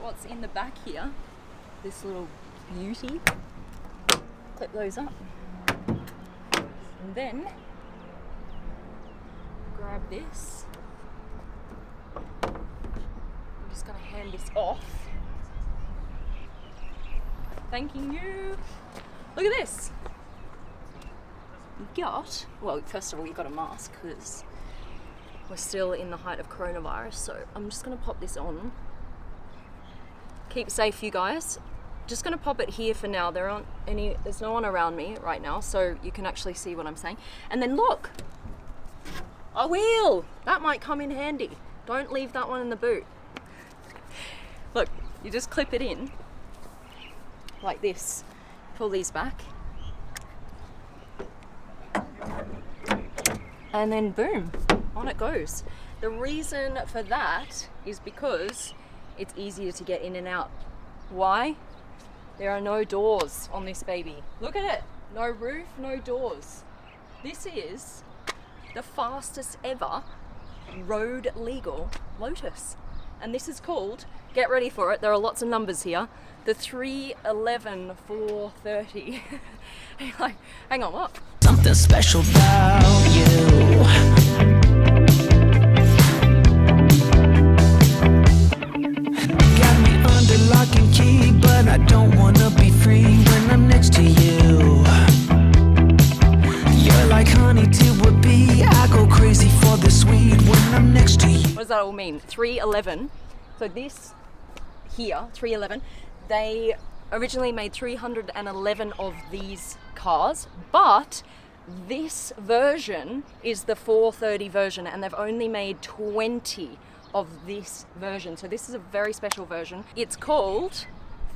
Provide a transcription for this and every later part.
what's in the back here. This little beauty. Clip those up. And then grab this. I'm just gonna hand this off. Thanking you. Look at this. Well, first of all, you got a mask because we're still in the height of coronavirus. So I'm just gonna pop this on. Keep safe, you guys. Just gonna pop it here for now. There's no one around me right now, so you can actually see what I'm saying. And then look, a wheel. That might come in handy. Don't leave that one in the boot. Look, you just clip it in like this. Pull these back. And then boom, on it goes. The reason for that is because it's easier to get in and out. Why? There are no doors on this baby. Look at it. No roof, no doors. This is the fastest ever road legal Lotus. And this is called, get ready for it, there are lots of numbers here, the 311 430. You're like, hang on, what? Something special about you. Got me under lock and key, but I don't wanna be free when I'm next to you. You're like honey to a bee. I go crazy for the sweet when I'm next to you. What does that all mean? 311. So this here, 311, they originally made 311 of these cars, but this version is the 430 version, and they've only made 20 of this version. So this is a very special version. It's called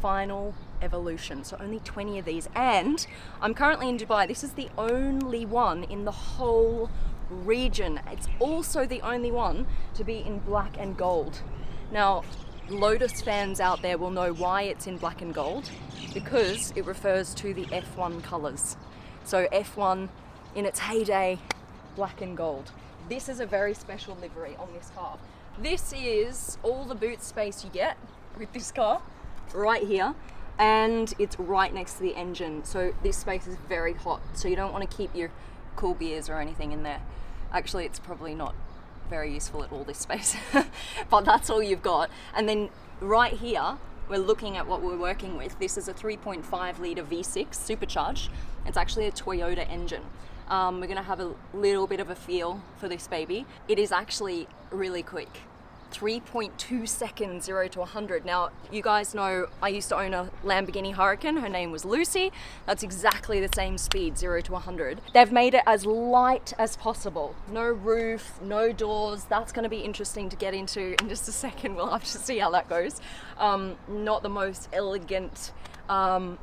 Final Evolution. So only 20 of these. And I'm currently in Dubai. This is the only one in the whole region. It's also the only one to be in black and gold. Now, Lotus fans out there will know why it's in black and gold, because it refers to the F1 colors. So F1 in its heyday, black and gold. This is a very special livery on this car. This is all the boot space you get with this car right here, and it's right next to the engine. So this space is very hot, so you don't want to keep your cool beers or anything in there. Actually, it's probably not very useful at all, this space, but that's all you've got. And then right here, we're looking at what we're working with. This is a 3.5 litre V6 supercharged. It's actually a Toyota engine. We're gonna have a little bit of a feel for this baby. It is actually really quick. 3.2 seconds, 0 to 100. Now, you guys know I used to own a Lamborghini Huracan. Her name was Lucy. That's exactly the same speed, 0 to 100. They've made it as light as possible. No roof, no doors. That's going to be interesting to get into in just a second. We'll have to see how that goes. Not the most elegant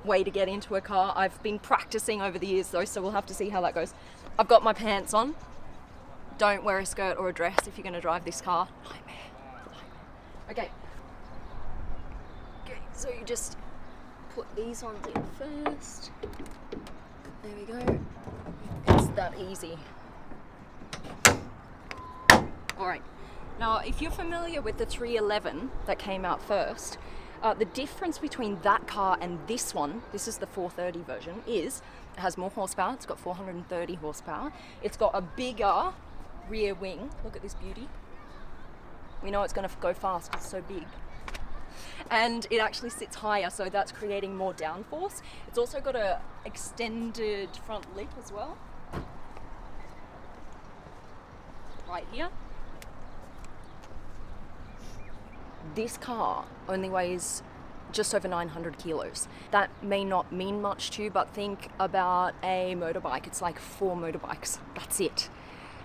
way to get into a car. I've been practicing over the years though, so we'll have to see how that goes. I've got my pants on. Don't wear a skirt or a dress if you're going to drive this car. Nightmare. Okay, so you just put these on here first. There we go. It's that easy. Alright, now if you're familiar with the 311 that came out first, the difference between that car and this one, this is the 430 version, is it has more horsepower. It's got 430 horsepower. It's got a bigger rear wing. Look at this beauty. We know it's going to go fast because it's so big. And it actually sits higher, so that's creating more downforce. It's also got a extended front lip as well. Right here. This car only weighs just over 900 kilos. That may not mean much to you, but think about a motorbike. It's like 4 motorbikes. That's it.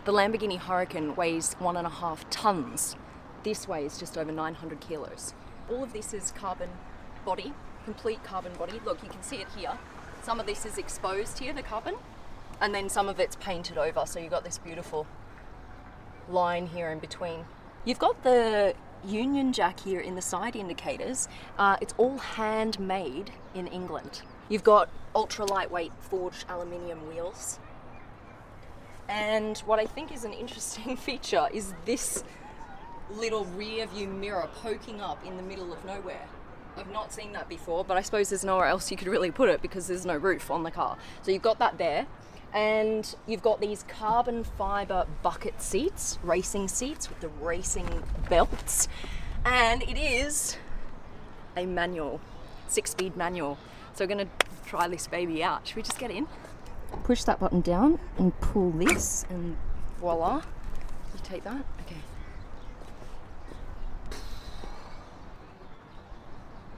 The Lamborghini Huracan weighs 1.5 tons. This weighs just over 900 kilos. All of this is carbon body, complete carbon body. Look, you can see it here. Some of this is exposed here, the carbon, and then some of it's painted over. So you've got this beautiful line here in between. You've got the Union Jack here in the side indicators. It's all handmade in England. You've got ultra lightweight forged aluminium wheels. And what I think is an interesting feature is this little rear view mirror poking up in the middle of nowhere. I've not seen that before, but I suppose there's nowhere else you could really put it because there's no roof on the car. So you've got that there, and you've got these carbon fiber bucket seats, racing seats with the racing belts, and it is a manual, 6-speed manual. So we're gonna try this baby out. Should we just get in? Push that button down and pull this, and voila. You take that? Okay.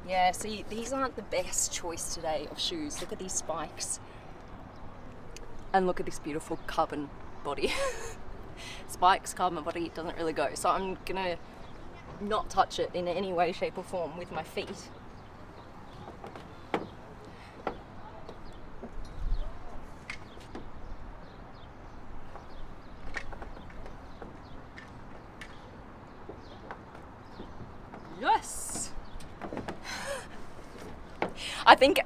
Yeah, see, these aren't the best choice today of shoes. Look at these spikes. And look at this beautiful carbon body. Spikes, carbon body, doesn't really go. So I'm gonna not touch it in any way, shape or form with my feet. Yes! I think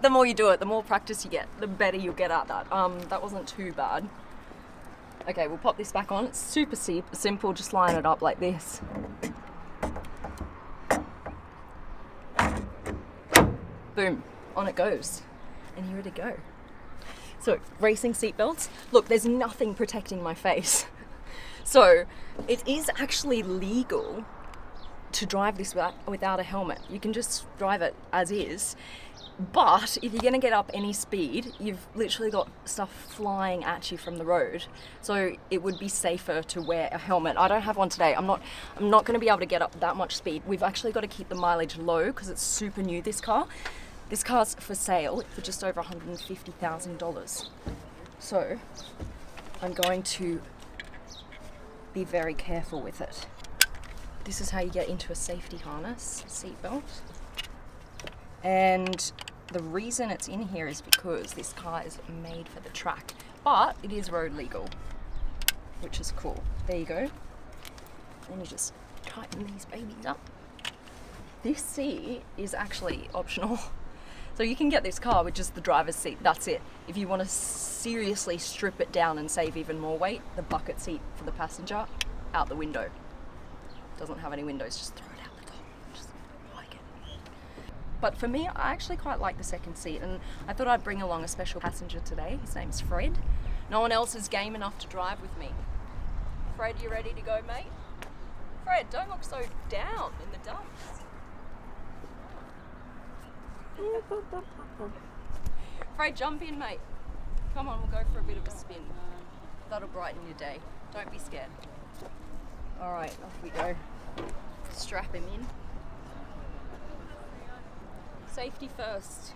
the more you do it, the more practice you get, the better you'll get at that. That wasn't too bad. Okay, we'll pop this back on. It's super simple, just line it up like this. Boom, on it goes. And here to go. So, racing seat belts. Look, there's nothing protecting my face. So, it is actually legal to drive this without a helmet. You can just drive it as is. But if you're gonna get up any speed, you've literally got stuff flying at you from the road. So it would be safer to wear a helmet. I don't have one today. I'm not gonna be able to get up that much speed. We've actually got to keep the mileage low because it's super new, this car. This car's for sale for just over $150,000. So I'm going to be very careful with it. This is how you get into a safety harness, seatbelt. And the reason it's in here is because this car is made for the track, but it is road legal, which is cool. There you go. And you just tighten these babies up. This seat is actually optional. So you can get this car with just the driver's seat, that's it. If you want to seriously strip it down and save even more weight, the bucket seat for the passenger, out the window. Doesn't have any windows, just throw it out the top. Just like it. But for me, I actually quite like the second seat, and I thought I'd bring along a special passenger today. His name's Fred. No one else is game enough to drive with me. Fred, you ready to go, mate? Fred, don't look so down in the dumps. Fred, jump in, mate. Come on, we'll go for a bit of a spin. That'll brighten your day. Don't be scared. All right, off we go. Strap him in. Safety first.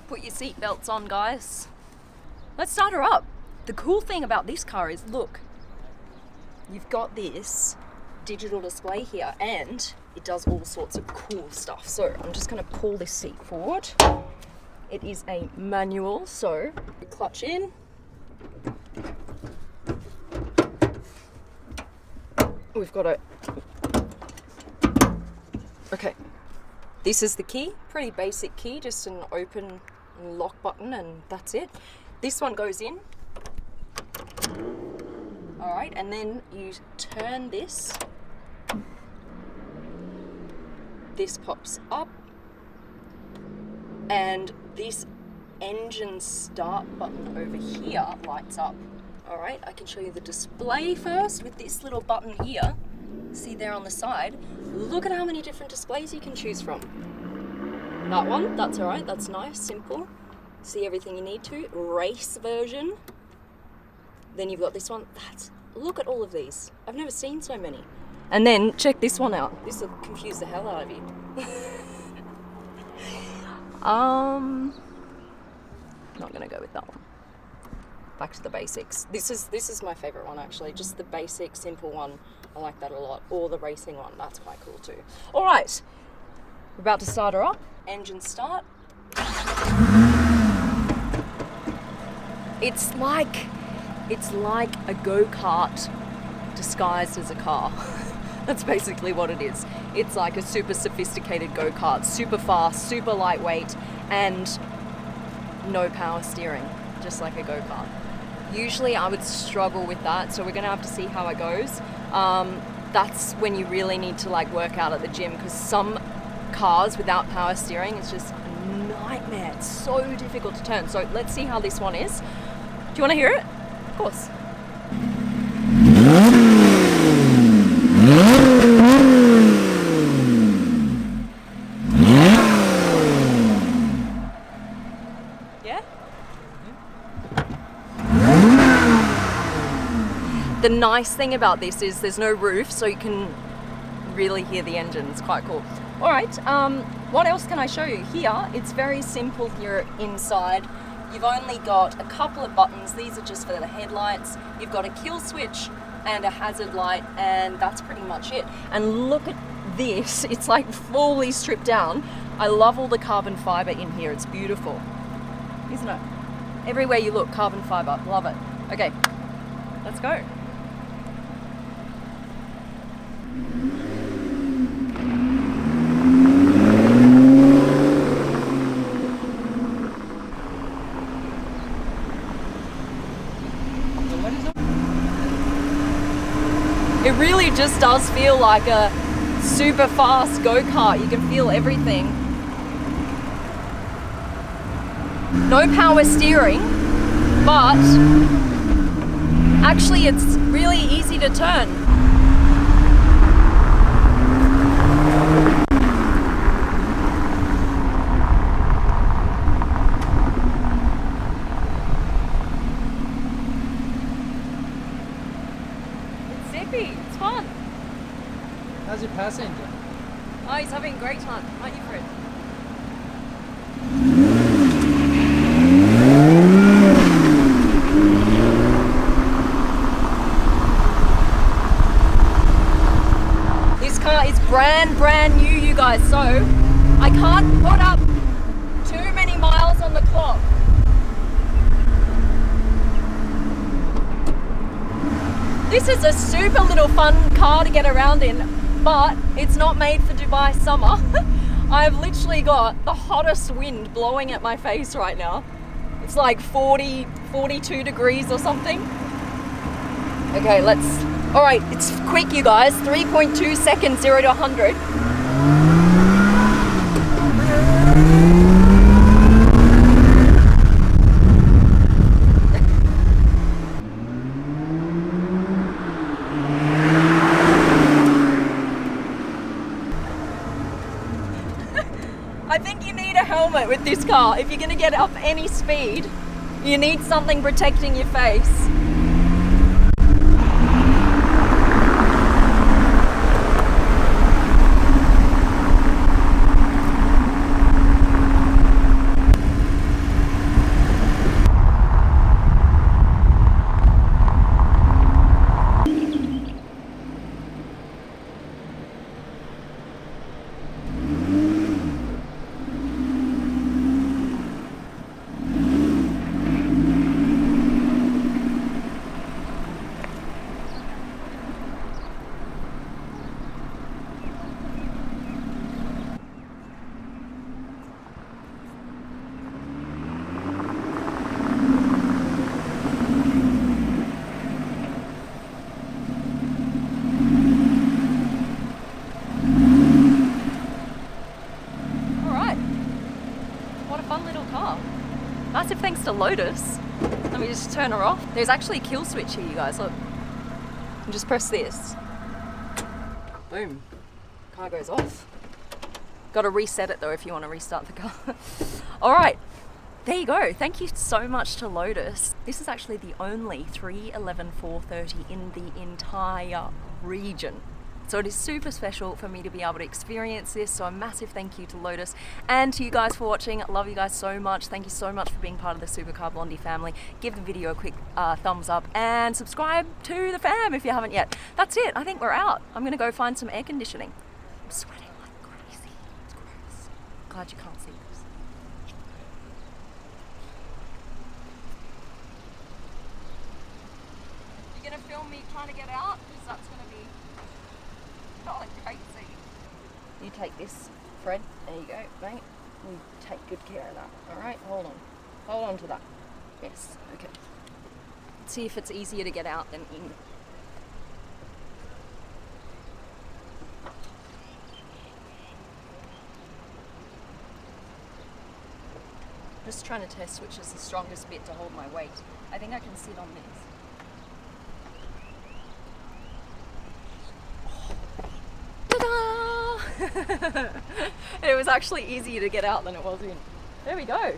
Put your seat belts on, guys. Let's start her up. The cool thing about this car is, look, you've got this digital display here and it does all sorts of cool stuff. So I'm just gonna pull this seat forward. It is a manual, so clutch in. We've got a, okay, this is the key, pretty basic key, just an open and lock button and that's it. This one goes in. All right, and then you turn this. This pops up and this engine start button over here lights up. All right, I can show you the display first with this little button here. See there on the side. Look at how many different displays you can choose from. That one, that's all right, that's nice, simple. See everything you need to. Race version. Then you've got this one. Look at all of these. I've never seen so many. And then check this one out. This will confuse the hell out of you. Not gonna go with that one. Back to the basics. This is my favorite one actually. Just the basic, simple one. I like that a lot. Or the racing one. That's quite cool too. All right, we're about to start her up. Engine start. It's like a go-kart disguised as a car. That's basically what it is. It's like a super sophisticated go-kart, super fast, super lightweight, and no power steering, just like a go-kart. Usually I would struggle with that, so we're gonna have to see how it goes. that's when you really need to like work out at the gym, because some cars without power steering is just a nightmare. It's so difficult to turn. So let's see how this one is. Do you want to hear it? Of course. Yeah? The nice thing about this is there's no roof, so you can really hear the engine. It's quite cool. All right, what else can I show you? Here, it's very simple here inside. You've only got a couple of buttons. These are just for the headlights. You've got a kill switch and a hazard light, and that's pretty much it. And look at this. It's like fully stripped down. I love all the carbon fiber in here. It's beautiful, isn't it? Everywhere you look, carbon fiber. Love it. Okay, let's go. It really just does feel like a super fast go-kart. You can feel everything. No power steering, but actually it's really easy to turn. It's fun. How's your passenger? Oh, he's having a great time, aren't you, Fred? This car is brand new, you guys, so I can't put up too many miles on the clock. This is a super little fun car to get around in, but it's not made for Dubai summer. I've literally got the hottest wind blowing at my face right now. It's like 40, 42 degrees or something. Okay, all right, it's quick, you guys. 3.2 seconds, 0 to 100. I think you need a helmet with this car. If you're going to get up any speed, you need something protecting your face. Massive thanks to Lotus. Let me just turn her off. There's actually a kill switch here, you guys. Look. And just press this. Boom. Car goes off. Got to reset it though if you want to restart the car. All right. There you go. Thank you so much to Lotus. This is actually the only 311/430 in the entire region. So it is super special for me to be able to experience this. So a massive thank you to Lotus and to you guys for watching. Love you guys so much. Thank you so much for being part of the Supercar Blondie family. Give the video a quick thumbs up and subscribe to the fam if you haven't yet. That's it. I think we're out. I'm going to go find some air conditioning. I'm sweating like crazy. It's gross. Glad you can't see this. You're going to film me trying to get out? Because that's going to be crazy. You take this, Fred. There you go, mate. You take good care of that. All right, hold on. Hold on to that. Yes, okay. Let's see if it's easier to get out than in. Just trying to test which is the strongest bit to hold my weight. I think I can sit on this. Ta-da! It was actually easier to get out than it was in. There we go.